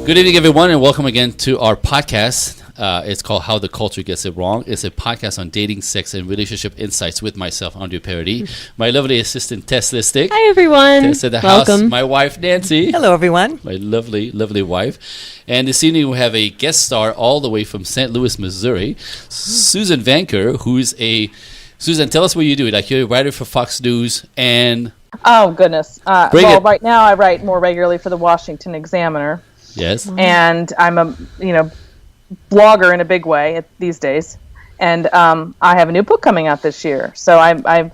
Good evening, everyone, and welcome again to our podcast. It's called How the Culture Gets It Wrong. It's a podcast on dating, sex, and relationship insights with myself, Andrew Paradis, my lovely assistant, Tess Listic. Hi, everyone. Tess at the Welcome. house. My wife, Nancy. Hello, everyone. My lovely, lovely wife. And this evening we have a guest star all the way from St. Louis, Missouri, Suzanne Venker, who's a... Suzanne, tell us what you do. Like, you're a writer for Fox News and... Oh, goodness. Right now I write more regularly for the Washington Examiner. Yes. And I'm a, blogger in a big way these days. And I have a new book coming out this year. So I've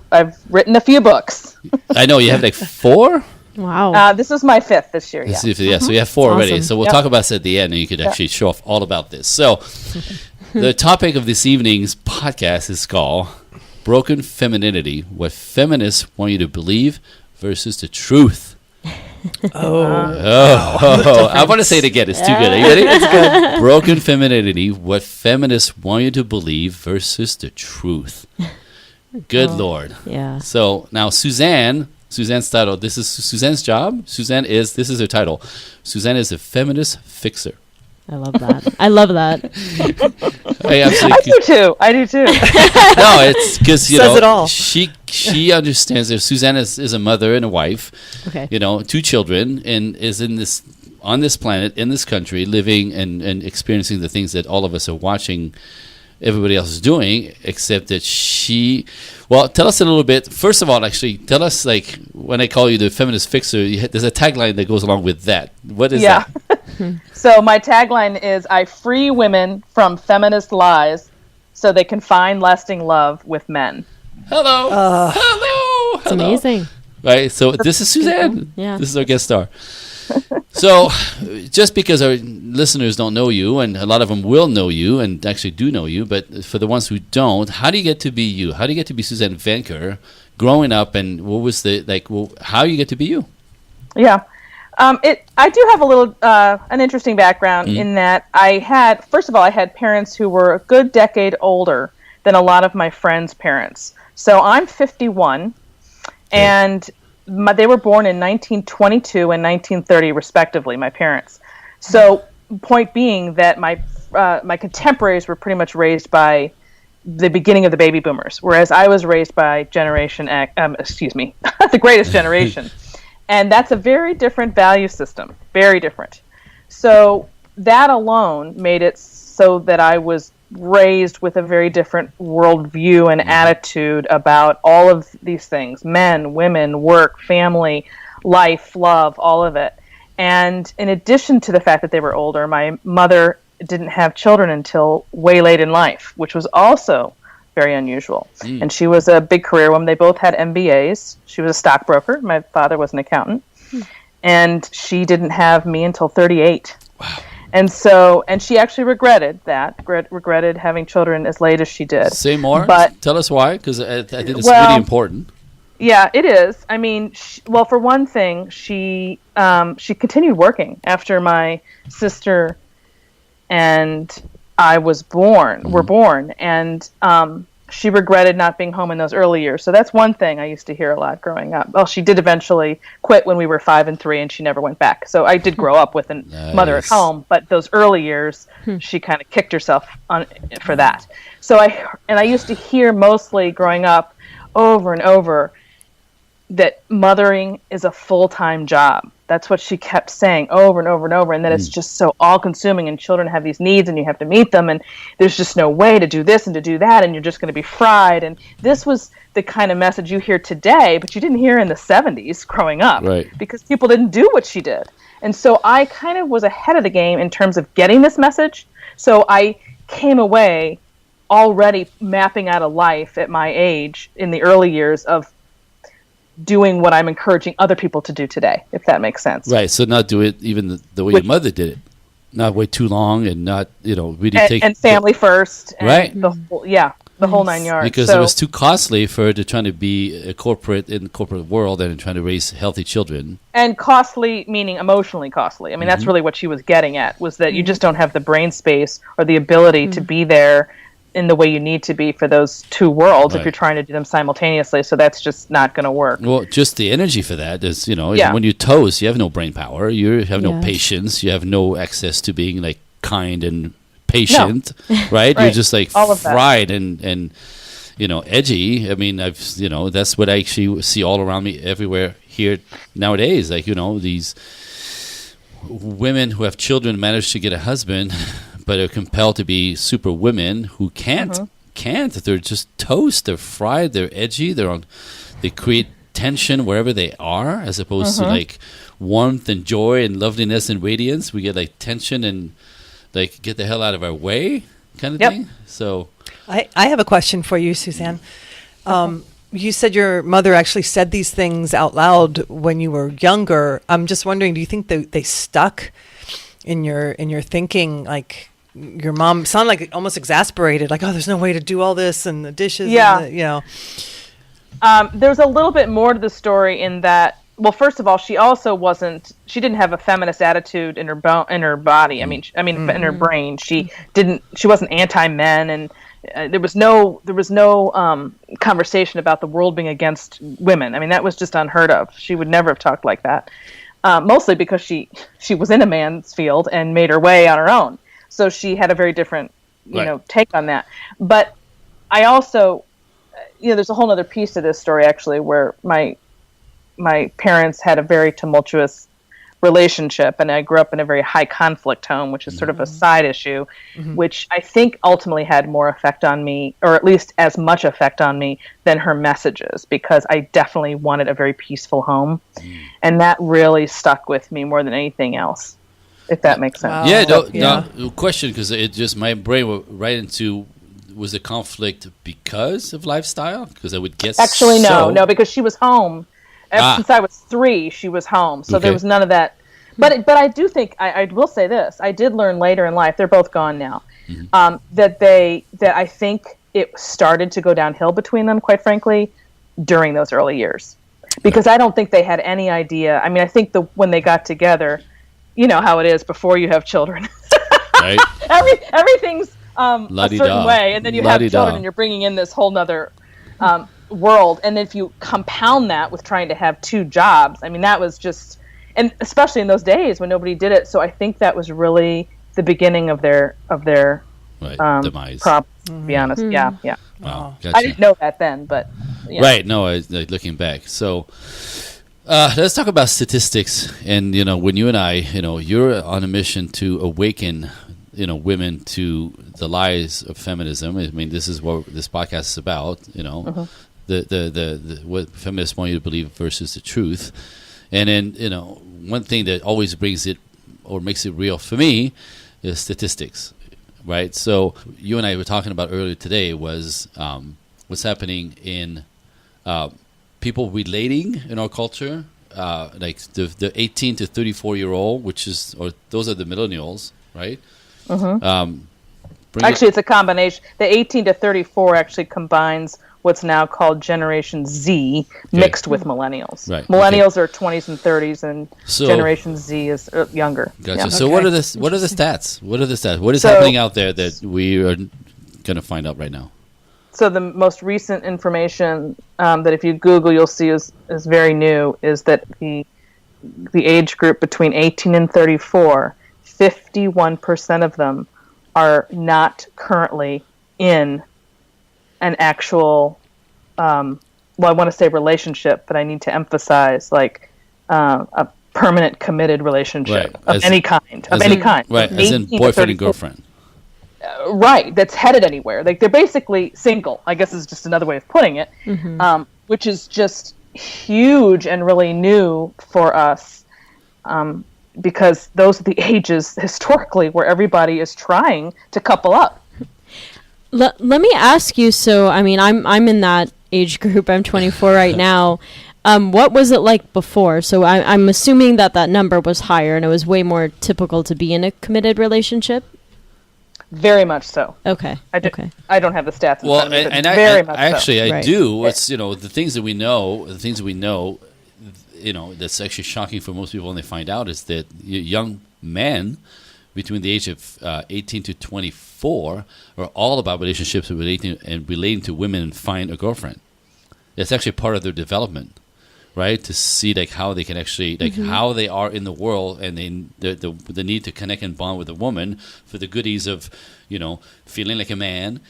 written a few books. I know. You have like 4? Wow. This is my 5th this year, yeah. Yeah, so you have 4 already. Awesome. So we'll talk about this at the end, and you could actually show off all about this. So the topic of this evening's podcast is called Broken Femininity, What Feminists Want You to Believe versus the Truth. I want to say it again. It's too good. Are you ready? It's good. Broken Femininity, What Feminists Want You to Believe versus the Truth. Good Lord. Yeah. So now Suzanne's title, this is Suzanne's job. This is her title. Suzanne is a feminist fixer. I love that. I love that. I do too. No, it's because, Says it all. she understands that Suzanne is a mother and a wife, Okay. 2 children, and is on this planet, in this country, living and experiencing the things that all of us are watching everybody else is doing, except that tell us a little bit. First of all, actually, tell us, like, when I call you the feminist fixer, there's a tagline that goes along with that. What is that? So my tagline is, I free women from feminist lies so they can find lasting love with men. Hello. Hello. It's amazing. Right, so this is Suzanne. Yeah. This is our guest star. So, just because our listeners don't know you, and a lot of them will know you, and actually do know you, but for the ones who don't, how do you get to be you? How do you get to be Suzanne Venker growing up, and what was how you get to be you? Yeah. I do have a little, an interesting background in that I had parents who were a good decade older than a lot of my friends' parents. So I'm 51, and they were born in 1922 and 1930, respectively, my parents. So, point being that my contemporaries were pretty much raised by the beginning of the baby boomers, whereas I was raised by Generation X, the greatest generation. And that's a very different value system, very different. So that alone made it so that I was raised with a very different worldview and attitude about all of these things: men, women, work, family, life, love, all of it. And in addition to the fact that they were older, my mother didn't have children until way late in life, which was also very unusual. And she was a big career woman. They both had MBAs. She was a stockbroker. My father was an accountant. And she didn't have me until 38. Wow. And she actually regretted having children as late as she did. Say more. But tell us why, because I think it's really important. Yeah, it is. I mean, for one thing, she continued working after my sister and I were born, and she regretted not being home in those early years. So that's one thing I used to hear a lot growing up. Well, she did eventually quit when we were 5 and 3, and she never went back. So I did grow up with a mother at home, but those early years, she kind of kicked herself for that. So I used to hear mostly growing up over and over that mothering is a full-time job. That's what she kept saying over and over and over, and that it's just so all-consuming, and children have these needs, and you have to meet them, and there's just no way to do this and to do that, and you're just going to be fried. And this was the kind of message you hear today, but you didn't hear in the 70s growing up, right? Because people didn't do what she did. And so I kind of was ahead of the game in terms of getting this message. So I came away already mapping out a life at my age in the early years of doing what I'm encouraging other people to do today, if that makes sense. Right. So not do it even the way your mother did it. Not wait too long, and not, really take... And family first. And right. The whole 9 yards. Because it was too costly for her to try to be in the corporate world and trying to raise healthy children. And costly, meaning emotionally costly. I mean, that's really what she was getting at, was that you just don't have the brain space or the ability to be there in the way you need to be for those two worlds if Right. you're trying to do them simultaneously. So that's just not going to work. Well, just the energy for that is, Yeah. when you toast, you have no brain power, you have no Yes. patience, you have no access to being like kind and patient, right? You're Right. just like All of that. fried and edgy. I mean, that's what I actually see all around me everywhere here nowadays. Like, these women who have children manage to get a husband, but are compelled to be super women who can't. They're just toast. They're fried. They're edgy. They create tension wherever they are, as opposed to like warmth and joy and loveliness and radiance. We get like tension and like get the hell out of our way kind of thing. So I have a question for you, Suzanne. You said your mother actually said these things out loud when you were younger. I'm just wondering, do you think they stuck in your thinking? Like your mom sounded like almost exasperated, like, oh, there's no way to do all this and the dishes. Yeah. And There's a little bit more to the story in that. Well, first of all, she didn't have a feminist attitude in her body. I mean, in her brain, she wasn't anti-men, and there was no conversation about the world being against women. I mean, that was just unheard of. She would never have talked like that. Mostly because she was in a man's field and made her way on her own. So she had a very different, take on that. But I also, there's a whole other piece to this story actually, where my parents had a very tumultuous relationship, and I grew up in a very high conflict home, which is sort of a side issue, which I think ultimately had more effect on me, or at least as much effect on me than her messages, because I definitely wanted a very peaceful home, and that really stuck with me more than anything else, if that makes sense. Wow. No question, because it just, my brain went right into, was the conflict because of lifestyle? Because I would guess actually no, because she was home. Ever since I was 3, she was home, so there was none of that. But I do think I will say this: I did learn later in life. They're both gone now. That I think it started to go downhill between them, quite frankly, during those early years, because I don't think they had any idea. I mean, I think when they got together, you know how it is before you have children. Right. Everything's a certain way, and then you have children, and you're bringing in this whole nother world. And if you compound that with trying to have 2 jobs, I mean, that was just, and especially in those days when nobody did it. So I think that was really the beginning of their demise. Problems, to be honest. Yeah. Wow. Gotcha. I didn't know that then, but yeah. Right. No, looking back. So let's talk about statistics. And when you and I, you're on a mission to awaken women to the lies of feminism. I mean, this is what this podcast is about. The what feminists want you to believe versus the truth. And then one thing that always brings it or makes it real for me is statistics, right? So you and I were talking about earlier today was what's happening in people relating in our culture, like the 18 to 34-year-old, those are the millennials, right? Actually, it's a combination. The 18 to 34 actually combines what's now called Generation Z mixed with millennials. Right. Millennials are 20s and 30s, and Generation Z is younger. Gotcha. Yeah. So what are the stats? What is happening out there that we are going to find out right now? So the most recent information that if you Google you'll see is very new, is that the age group between 18 and 34, 51% of them are not currently in an actual, I want to say relationship, but I need to emphasize like a permanent committed relationship of any kind. Right, as in boyfriend and girlfriend. Right, that's headed anywhere. Like they're basically single, I guess is just another way of putting it, which is just huge and really new for us. Because those are the ages historically where everybody is trying to couple up. Let me ask you. So, I mean, I'm in that age group. I'm 24 right now. What was it like before? So I'm assuming that number was higher and it was way more typical to be in a committed relationship. Very much so. Okay. I don't have the stats. Well, and I do. It's the things that we know. That's actually shocking for most people when they find out is that young men between the age of 18 to 24 are all about relationships and relating to women and find a girlfriend. It's actually part of their development, right? To see like how they can actually how they are in the world, and the need to connect and bond with a woman for the goodies of, feeling like a man,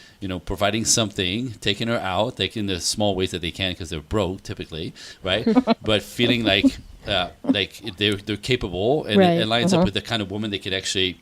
providing something, taking her out, like in the small ways that they can because they're broke typically, right? But feeling like they're capable, and it lines up with the kind of woman they could actually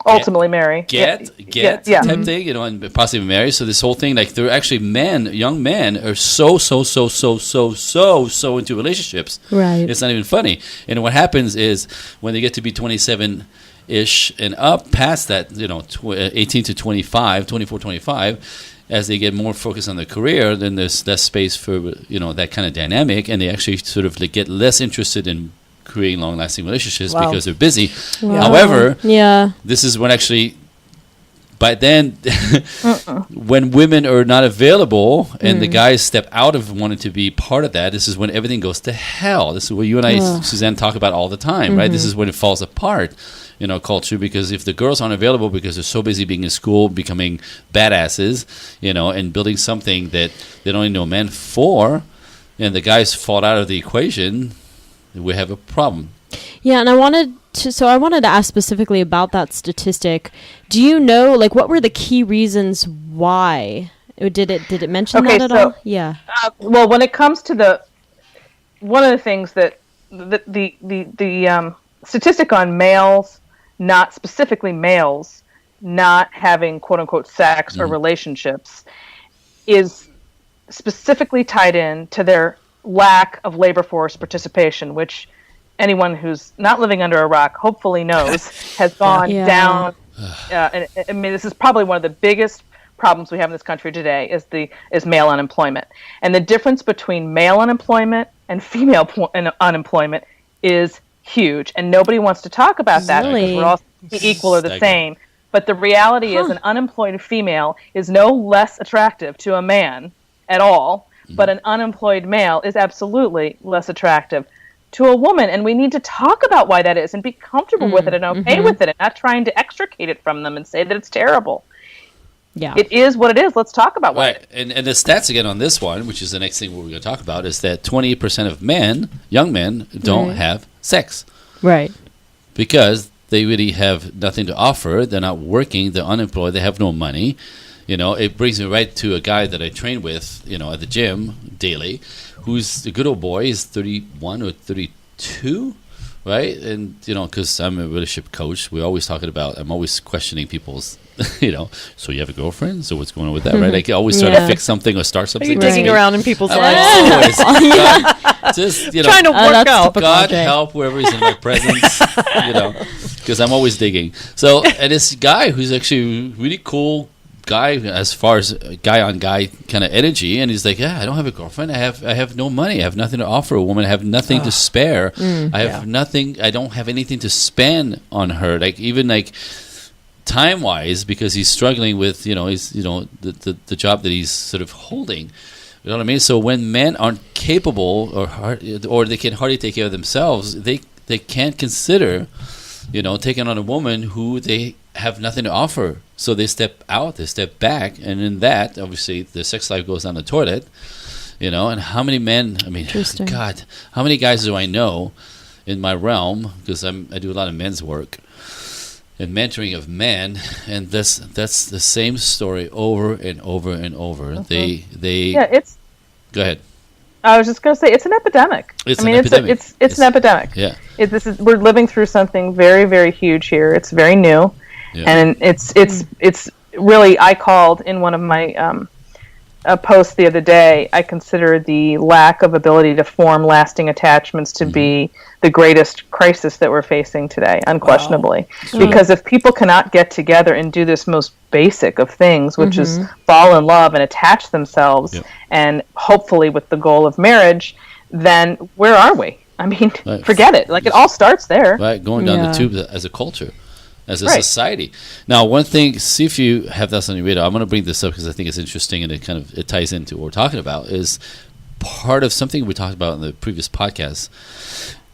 ultimately marry, type thing, and possibly marry. So this whole thing, like they're actually young men are so into relationships. Right. It's not even funny. And what happens is when they get to be 27-ish and up past that, 18 to 25, 24, 25, as they get more focused on their career, then there's less space for, that kind of dynamic, and they actually sort of like get less interested in creating long-lasting relationships because they're busy. Wow. However, this is when actually, by then, when women are not available and the guys step out of wanting to be part of that, this is when everything goes to hell. This is what you and I, Suzanne, talk about all the time, right? This is when it falls apart in our culture, because if the girls aren't available because they're so busy being in school, becoming badasses, and building something that they don't even know men for, and the guys fall out of the equation, we have a problem. Yeah, and I wanted to ask specifically about that statistic. Do you know, like, what were the key reasons why? Did it mention that at all? Yeah. Well, when it comes to one of the things that the statistic on males, not specifically males, not having quote unquote sex or relationships, is specifically tied in to their lack of labor force participation, which anyone who's not living under a rock hopefully knows has gone down. And I mean, this is probably one of the biggest problems we have in this country today is male unemployment. And the difference between male unemployment and female unemployment is huge. And nobody wants to talk about that because we're all equal or the same. But the reality is an unemployed female is no less attractive to a man at all, but an unemployed male is absolutely less attractive to a woman. And we need to talk about why that is and be comfortable with it and okay with it and not trying to extricate it from them and say that it's terrible. Yeah. It is what it is. Let's talk about why. Right. And the stats again on this one, which is the next thing we're going to talk about, is that 28% of men, young men, don't have sex. Right. Because they really have nothing to offer. They're not working. They're unemployed. They have no money. It brings me right to a guy that I train with, at the gym daily, who's a good old boy. He's 31 or 32, right? And, because I'm a relationship coach, we're always talking about, I'm always questioning people's, so you have a girlfriend? So what's going on with that, right? I always try to fix something or start something. Are you digging around in people's lives? Always. Just, trying to work out. God help whoever is in my presence, because I'm always digging. So, and this guy who's actually really cool guy as far as guy on guy kind of energy, and he's like, I don't have a girlfriend, I have no money, I have nothing to offer a woman, I have nothing to spare, I have nothing, I don't have anything to spend on her, like even like time wise, because he's struggling with he's the job that he's sort of holding. You know what I mean? So when men aren't capable or they can hardly take care of themselves, they can't consider taking on a woman who they have nothing to offer. So they step out, they step back, and in that, obviously, the sex life goes down the toilet, and how many men, God, how many guys do I know in my realm, because I do a lot of men's work and mentoring of men, and that's the same story over and over and over. It's go ahead. I was just going to say, it's an epidemic. It's an epidemic. It's an epidemic. Yeah. We're living through something very, very huge here. It's very new. Yeah. And it's really, I called in one of my posts the other day, I consider the lack of ability to form lasting attachments to be the greatest crisis that we're facing today, unquestionably. Wow. Because if people cannot get together and do this most basic of things, which is fall in love and attach themselves, and hopefully with the goal of marriage, then where are we? I mean, forget it. Like, it all starts there. Right, going down the tube as a culture. As a society. Now, one thing, see if you have this on your radar. I'm going to bring this up because I think it's interesting and it ties into what we're talking about. Is part of something we talked about in the previous podcast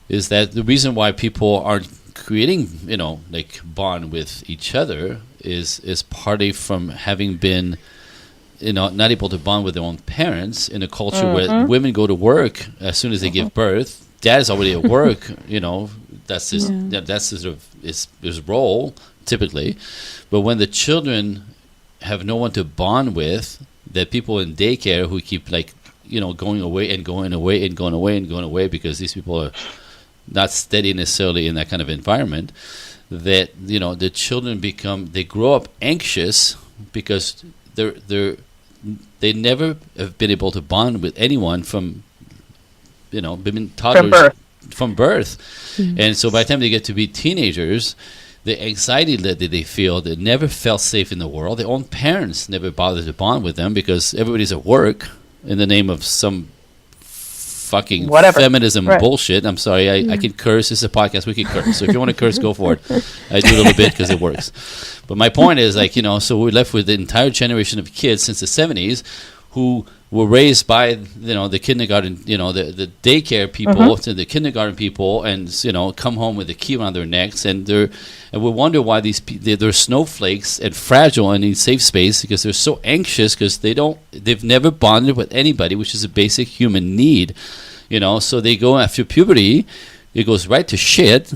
is that the reason why people aren't creating, like bond with each other is partly from having been, not able to bond with their own parents in a culture where women go to work as soon as they give birth. Dad is already at work, that's his role typically. But when the children have no one to bond with, that people in daycare who keep going away and going away and going away and going away because these people are not steady necessarily in that kind of environment, that the children they grow up anxious because they never have been able to bond with anyone from been toddlers from birth. Mm-hmm. And so by the time they get to be teenagers, the anxiety that they feel, they never felt safe in the world. Their own parents never bothered to bond with them because everybody's at work in the name of some fucking feminism bullshit. I'm sorry, I can curse. This is a podcast. We can curse. So if you want to curse, go for it. I do a little bit because it works. But my point is, so we're left with the entire generation of kids since the 70s who were raised by, the kindergarten, the daycare people, to the kindergarten people, and, come home with a key around their necks. And we wonder why they're snowflakes and fragile and need safe space because they're so anxious because they've never bonded with anybody, which is a basic human need. So they go after puberty, it goes right to shit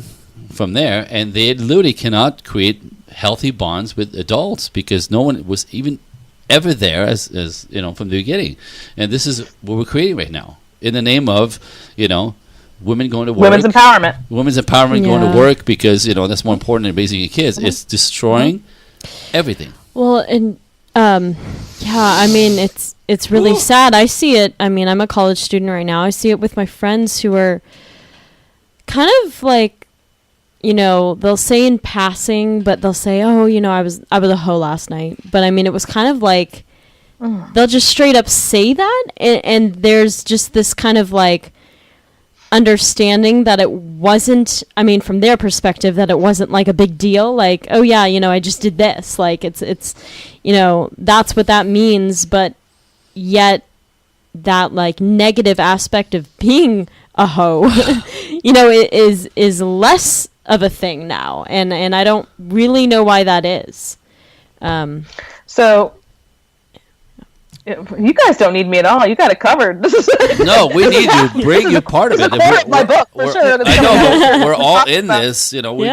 from there, and they literally cannot create healthy bonds with adults because no one was even ever there as from the beginning. And this is what we're creating right now in the name of women going to work, women's empowerment going to work because that's more important than raising your kids. It's destroying everything. Well, and it's really sad. I see it. I'm a college student right now. I see it with my friends who are kind of they'll say in passing, but they'll say, "Oh, I was a hoe last night." But it was kind of they'll just straight up say that, and there's just this kind of understanding that it wasn't. From their perspective, that it wasn't a big deal. Oh yeah, I just did this. It's that's what that means. But yet, that negative aspect of being a hoe, is less of a thing now, and I don't really know why that is. So you guys don't need me at all. You got it covered. No, we need you. Bring you part of it. My book for sure. I know, but we're all in this. We're all out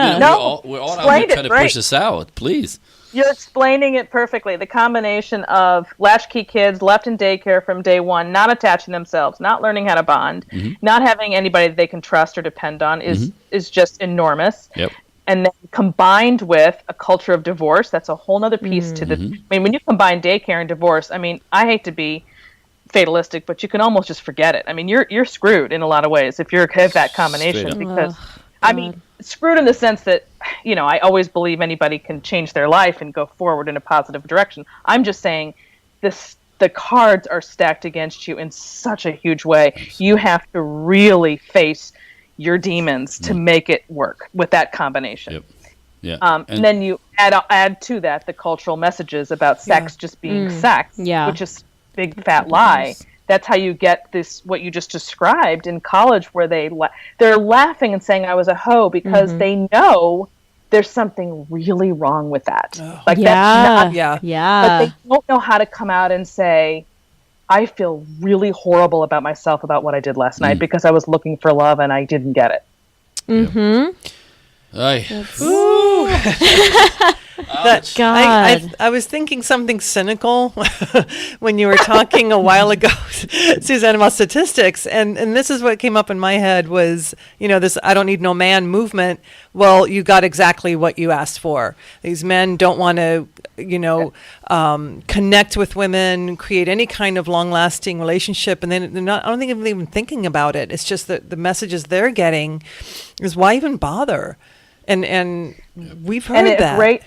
here trying to push this out. Please. You're explaining it perfectly. The combination of latchkey kids left in daycare from day one, not attaching themselves, not learning how to bond, not having anybody that they can trust or depend on is just enormous. Yep. And then combined with a culture of divorce, that's a whole other piece to the... when you combine daycare and divorce, I hate to be fatalistic, but you can almost just forget it. You're screwed in a lot of ways if you have that combination because... screwed in the sense that, I always believe anybody can change their life and go forward in a positive direction. I'm just saying the cards are stacked against you in such a huge way. You have to really face your demons to make it work with that combination. Yep. Yeah. And then you add to that the cultural messages about sex just being sex, which is a big fat lie. That's how you get this, what you just described in college, where they're laughing and saying I was a hoe because they know there's something really wrong with that. That's not, but they don't know how to come out and say, I feel really horrible about myself about what I did last night because I was looking for love and I didn't get it. I was thinking something cynical when you were talking a while ago, Suzanne, about statistics, and this is what came up in my head was, this I don't need no man movement. Well, you got exactly what you asked for. These men don't want to, connect with women, create any kind of long-lasting relationship, and then they're not. I don't think they're even thinking about it. It's just that the messages they're getting is why even bother? And we've heard that.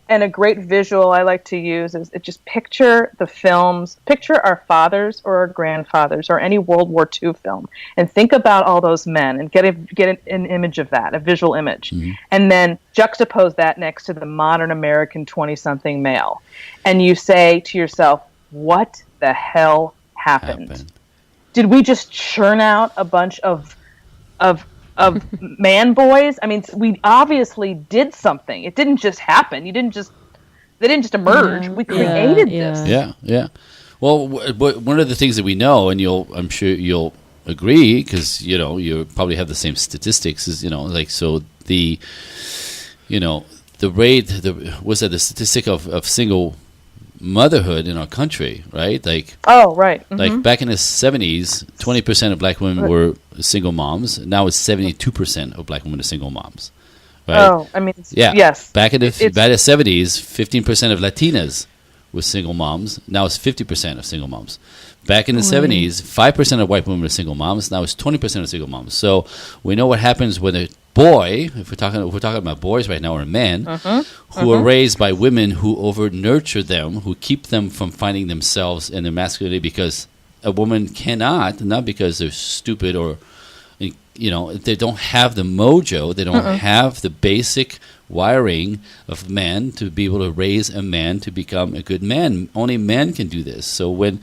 A great visual I like to use is just picture the films, picture our fathers or our grandfathers or any World War II film, and think about all those men and get an image of that, a visual image, and then juxtapose that next to the modern American 20-something male, and you say to yourself, what the hell happened? Did we just churn out a bunch of of man boys. I mean, we obviously did something. It didn't just happen. They didn't just emerge. We created this. Yeah. Well, one of the things that we know, and I'm sure you'll agree, because you probably have the same statistics, is the rate, was that the statistic of single motherhood in our country, right? Like back in the 70s, 20% of black women were single moms. Now it's 72% of black women are single moms, right? Oh, I mean, yes. Back in the 70s, 15% of Latinas were single moms. Now it's 50% of single moms. Back in the 70s, 5% of white women were single moms. Now it's 20% of single moms. So we know what happens when a boy, if we're talking about boys right now, or men, who are raised by women who over-nurture them, who keep them from finding themselves in their masculinity, because a woman cannot, not because they're stupid or, they don't have the mojo, they don't have the basic wiring of man to be able to raise a man to become a good man. Only men can do this. So when,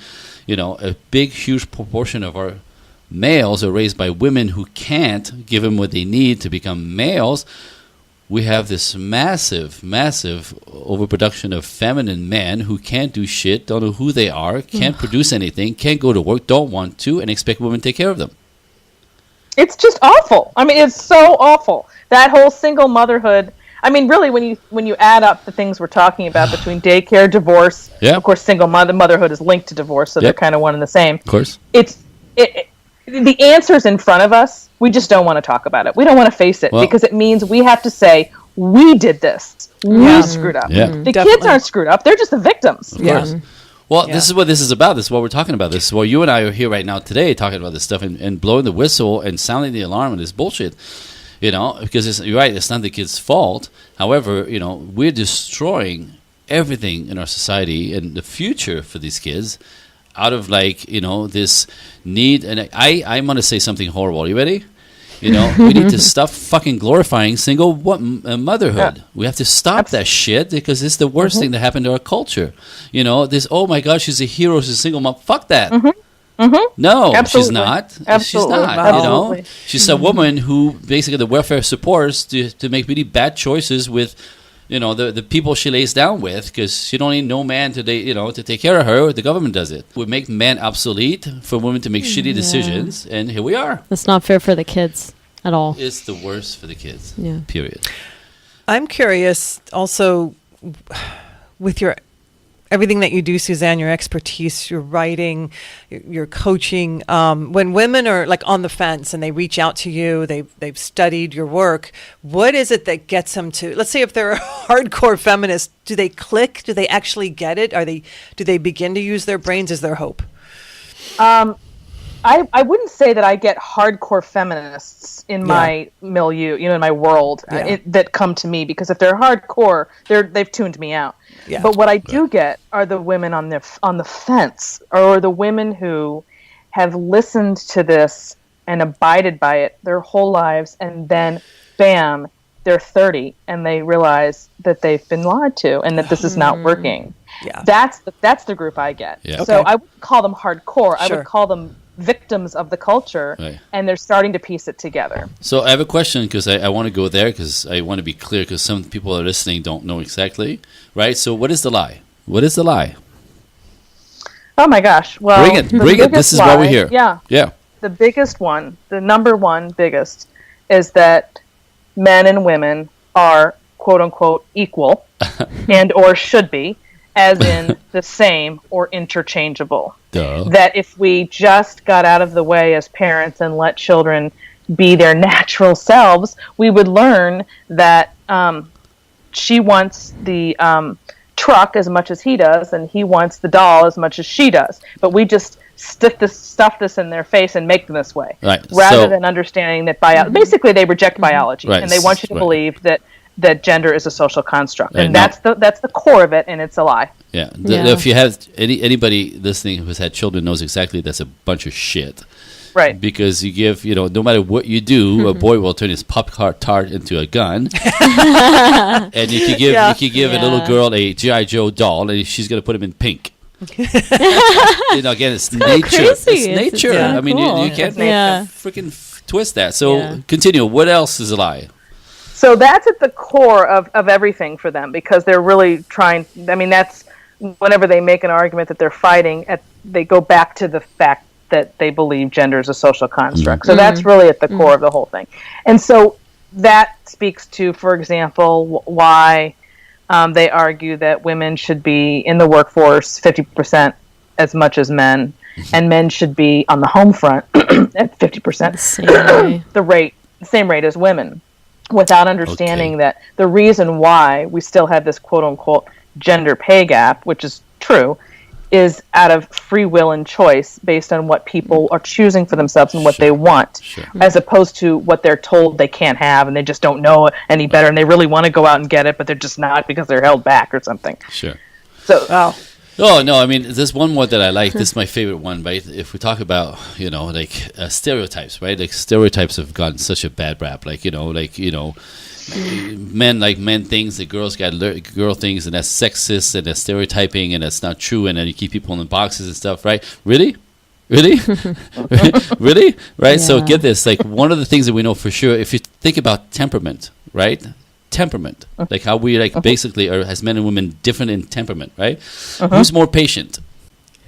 a big, huge proportion of our males are raised by women who can't give them what they need to become males, we have this massive overproduction of feminine men who can't do shit, don't know who they are, can't produce anything, can't go to work, don't want to, and expect women to take care of them. It's just awful. I mean, it's so awful. That whole single motherhood. I mean, really, when you add up the things we're talking about between daycare, divorce, of course, single motherhood is linked to divorce, so they're kind of one and the same. Of course. The answer's in front of us. We just don't want to talk about it. We don't want to face it because it means we have to say, we did this. We screwed up. Yeah. The kids aren't screwed up. They're just the victims. Of course. Well, this is what this is about. This is what we're talking about. This is why you and I are here right now today talking about this stuff and blowing the whistle and sounding the alarm on this bullshit. Because you're right, it's not the kids' fault. However, we're destroying everything in our society and the future for these kids out of this need. And I'm going to say something horrible. Are you ready? We need to stop fucking glorifying single motherhood. We have to stop that shit, because it's the worst thing that happened to our culture. This, oh my God, she's a hero, she's a single mom. Fuck that. No, Absolutely. She's not. Absolutely. She's not. Absolutely. She's a woman who basically the welfare supports to make really bad choices with, the people she lays down with, because she don't need no man to take care of her. The government does it. We make men obsolete for women to make shitty decisions, and here we are. That's not fair for the kids at all. It's the worst for the kids. Yeah. Period. I'm curious also with everything that you do, Suzanne, your expertise, your writing, your coaching, when women are on the fence and they reach out to you, they've studied your work, what is it that gets them to, let's say if they're a hardcore feminist, do they click? Do they actually get it? Do they begin to use their brains? Is there hope? I wouldn't say that I get hardcore feminists in my milieu, in my world that come to me, because if they're hardcore, they've tuned me out. Yeah. But what I do get are the women on the fence, or the women who have listened to this and abided by it their whole lives, and then, bam, they're 30 and they realize that they've been lied to and that this is not working. Yeah. That's the group I get. Yeah. So I wouldn't call them hardcore. I would call them victims of the culture, and they're starting to piece it together. So I have a question, because I want to go there, because I want to be clear, because some people that are listening don't know exactly, right? So what is the lie? What is the lie? Oh my gosh. Well, bring it. This is why we're here. Yeah. The biggest one, the number one biggest, is that men and women are quote unquote equal and or should be, as in the same or interchangeable. Duh. That if we just got out of the way as parents and let children be their natural selves, we would learn that she wants the truck as much as he does, and he wants the doll as much as she does. But we just stuff this in their face and make them this way, rather than understanding that basically they reject biology, and they want you to believe that gender is a social construct, and that's the core of it, and it's a lie. Yeah. If you have anybody listening who's had children knows exactly that's a bunch of shit. Right. Because you give, no matter what you do, a boy will turn his Pop-Tart into a gun. And you could give a little girl a G.I. Joe doll, and she's going to put him in pink. Again, it's nature. crazy. It's nature. Yeah, I mean, cool. you can't Yeah. freaking twist that. So Yeah. continue. What else is a lie? So that's at the core of everything for them, because they're really trying. I mean, that's whenever they make an argument that they're fighting, they go back to the fact that they believe gender is a social construct. So that's really at the core of the whole thing. And so that speaks to, for example, why they argue that women should be in the workforce 50% as much as men, and men should be on the home front at 50%, the same rate as women, without understanding that the reason why we still have this quote-unquote gender pay gap, which is true, is out of free will and choice based on what people are choosing for themselves and what they want, as opposed to what they're told they can't have, and they just don't know any better, and they really want to go out and get it, but they're just not because they're held back or something. Sure. So, Oh, no, I mean, there's one more that I like. This is my favorite one, right? If we talk about, stereotypes, right? Like, stereotypes have gotten such a bad rap. Men like men things, the girls got girl things, and that's sexist, and that's stereotyping, and that's not true, and then you keep people in the boxes and stuff, right? Really? Really? Right? So get this. Like, one of the things that we know for sure, if you think about temperament, right? Temperament, like how we basically are, as men and women, different in temperament, right? Who's more patient?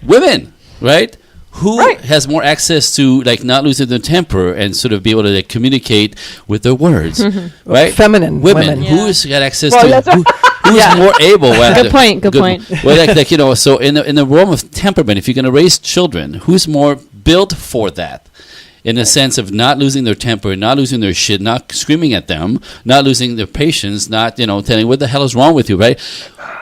Women, right? Who has more access to not losing their temper and sort of be able to communicate with their words, right? Feminine women. Yeah. Who's got access to? Who's more able? Good point. Well, so in the realm of temperament, if you're going to raise children, who's more built for that? In the sense of not losing their temper, not losing their shit, not screaming at them, not losing their patience, not, telling what the hell is wrong with you, right?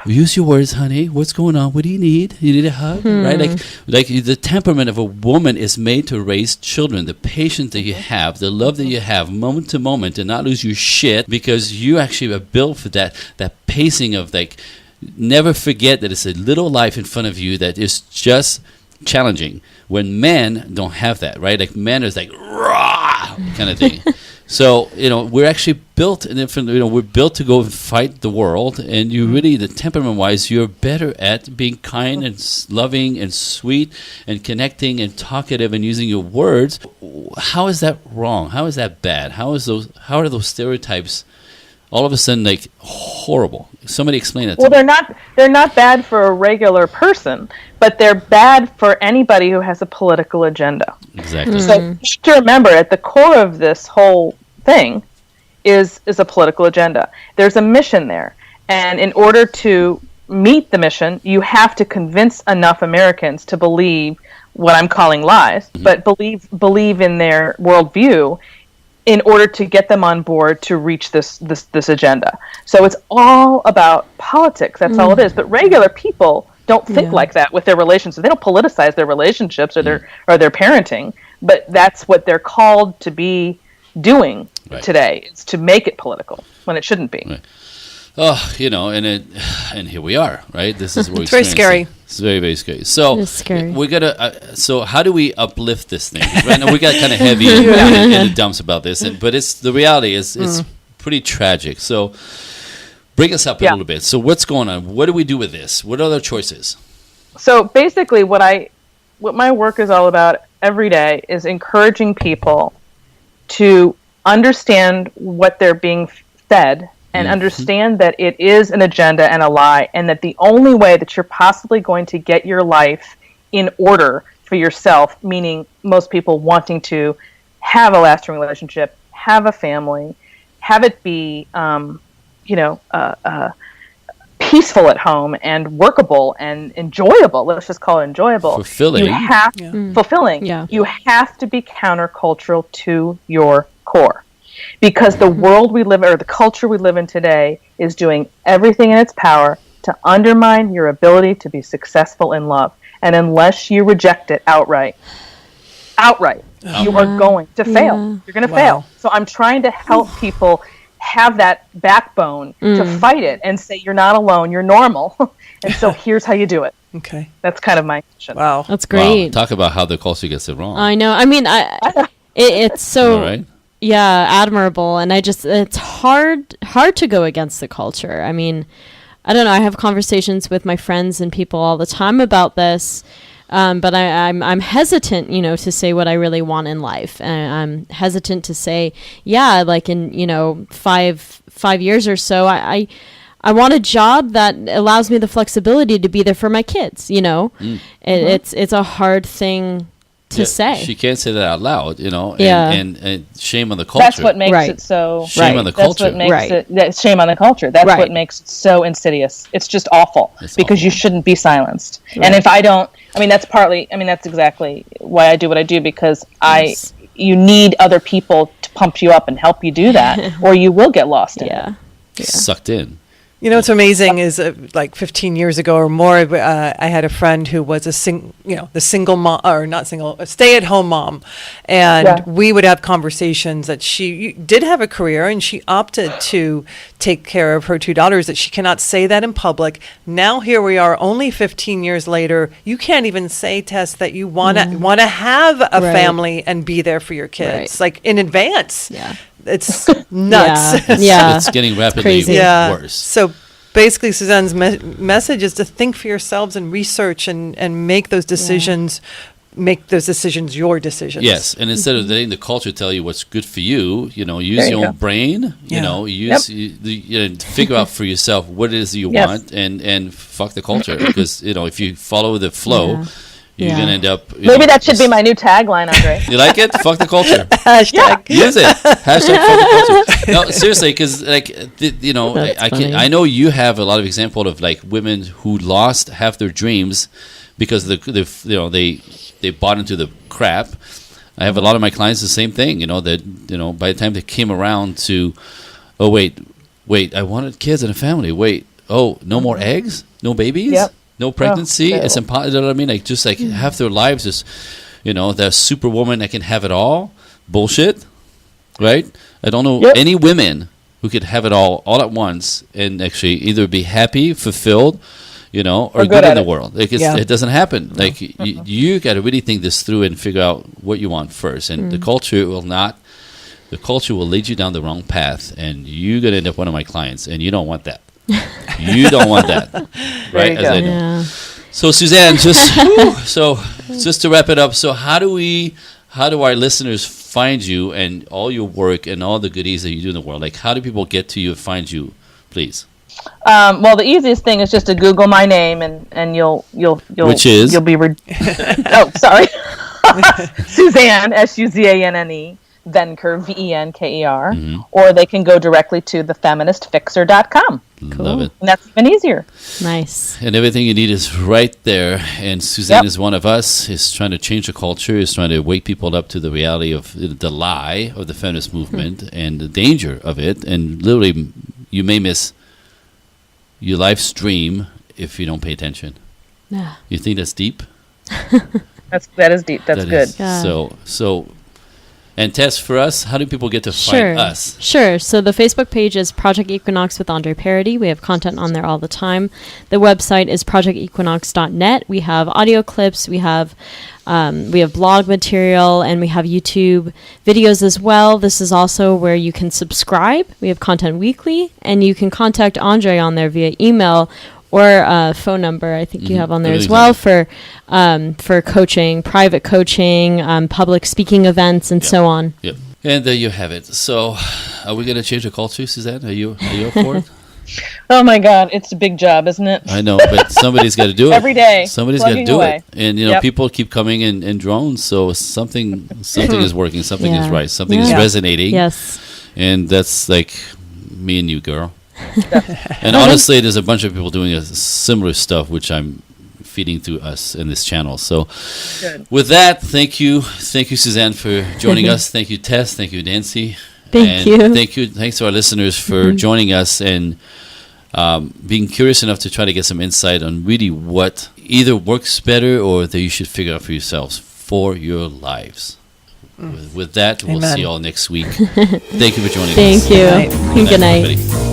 Use your words, honey. What's going on? What do you need? You need a hug, right? Like the temperament of a woman is made to raise children. The patience that you have, the love that you have, moment to moment, and not lose your shit, because you actually are built for that pacing of never forget that it's a little life in front of you that is just challenging. When men don't have that, right? Like, men is rah kind of thing. So, we're actually built in different, we're built to go and fight the world, and you really, the temperament wise, you're better at being kind and loving and sweet and connecting and talkative and using your words. How is that wrong? How is that bad? How are those stereotypes all of a sudden horrible? Somebody explain that to me. Well, they're not bad for a regular person, but they're bad for anybody who has a political agenda. Exactly. So you have to remember, at the core of this whole thing is a political agenda. There's a mission there, and in order to meet the mission, you have to convince enough Americans to believe what I'm calling lies, but believe in their worldview, in order to get them on board to reach this agenda. So it's all about politics. That's all it is. But regular people don't think like that with their relationships. They don't politicize their relationships or their parenting. But that's what they're called to be doing today, is to make it political when it shouldn't be. Right. Oh, and here we are, right? This is what it's very scary. It's very, very scary. So it's scary. We gotta. So how do we uplift this thing? Right now we got kind of heavy in the dumps about this, but the reality is it's pretty tragic. So bring us up a little bit. So what's going on? What do we do with this? What are other choices? So basically, what my work is all about every day is encouraging people to understand what they're being fed, and understand that it is an agenda and a lie, and that the only way that you're possibly going to get your life in order for yourself, meaning most people wanting to have a lasting relationship, have a family, have it be, peaceful at home and workable and enjoyable. Let's just call it enjoyable. Fulfilling. Fulfilling. Yeah. You have to be countercultural to your core. Because the world we live in, or the culture we live in today, is doing everything in its power to undermine your ability to be successful in love. And unless you reject it outright, you are going to fail. You're going to fail. So I'm trying to help people have that backbone to fight it and say, you're not alone, you're normal. And so here's how you do it. Okay. That's kind of my mission. Wow. That's great. Wow. Talk about how the culture gets it wrong. I know. I mean, it's so... All right. Yeah, admirable, and it's hard to go against the culture. I mean, I don't know. I have conversations with my friends and people all the time about this. But I'm hesitant, to say what I really want in life. And I'm hesitant to say, yeah, like in, 5 years or so, I want a job that allows me the flexibility to be there for my kids, It's a hard thing to say. She can't say that out loud, Yeah. and shame on the culture. That's what makes it so. Shame on the culture. That's what makes it. Shame on the culture. That's what makes it so insidious. It's just awful because you shouldn't be silenced. Right. And if I don't, that's exactly why I do what I do, because you need other people to pump you up and help you do that, or you will get lost in it. Sucked in. What's amazing is like 15 years ago or more, I had a friend who was a single mom, or not single, a stay-at-home mom, and we would have conversations that she did have a career and she opted to take care of her 2 daughters. That she cannot say that in public. Now here we are, only 15 years later. You can't even say, Tess, that you want to have a family and be there for your kids, like in advance. Yeah. It's nuts. It's getting rapidly worse. So basically, Suzanne's message is to think for yourselves and research and make those decisions. Make those decisions your decisions. Yes, and instead of letting the culture tell you what's good for you, use your own brain. Figure out for yourself what it is you want, and fuck the culture. Because if you follow the flow. You're going to end up... Maybe that should be my new tagline, Andre. You like it? Fuck the culture. Hashtag. Use it. Hashtag fuck the culture. No, seriously, because, I know you have a lot of examples of, women who lost half their dreams because they bought into the crap. I have a lot of my clients the same thing, that, by the time they came around to, oh, wait, I wanted kids and a family. Wait, no more eggs? No babies? Yep. No pregnancy. It's impossible. You know what I mean? Half their lives is, that superwoman that can have it all. Bullshit, right? I don't know any women who could have it all at once and actually either be happy, fulfilled, or good in the world. It doesn't happen. No. You got to really think this through and figure out what you want first. And the culture will not. The culture will lead you down the wrong path, and you're gonna end up one of my clients, and you don't want that. You don't want that, right? As I know. Yeah. So Suzanne, just to wrap it up. So how do our listeners find you and all your work and all the goodies that you do in the world? How do people get to you and find you, please? Well, the easiest thing is just to Google my name and you'll which is you'll be oh, sorry. Suzanne, Suzanne Venker, Venker, or they can go directly to thefeministfixer.com. Love it. And that's even easier. Nice. And everything you need is right there. And Suzanne is one of us, is trying to change the culture, is trying to wake people up to the reality of the lie of the feminist movement and the danger of it. And literally, you may miss your life's dream if you don't pay attention. Yeah. You think that's deep? That is deep. That's good. So and Tess, for us, how do people get to find us? Sure. So the Facebook page is Project Equinox with Andre Paradis. We have content on there all the time. The website is projectequinox.net. We have audio clips. We have blog material, and we have YouTube videos as well. This is also where you can subscribe. We have content weekly, and you can contact Andre on there via email or phone number. I think you have on there as well for coaching, private coaching, public speaking events, and so on. Yep. And there you have it. So, are we going to change the culture, Suzanne? Are you up for it? Oh my God, it's a big job, isn't it? I know, but somebody's got to do it. Every day. Somebody's got to do it. And, people keep coming in drones, so something is working, something is right, something is resonating. Yes. And that's like me and you, girl. And honestly, there's a bunch of people doing similar stuff, which I'm feeding through us in this channel. So with that, thank you, Suzanne, for joining us. Thank you, Tess. Thank you, Nancy. Thank you. Thanks to our listeners for joining us and being curious enough to try to get some insight on really what either works better or that you should figure out for yourselves for your lives. With that, we'll see you all next week. Thank you for joining us. Thank you. Good night. Good night. Everybody.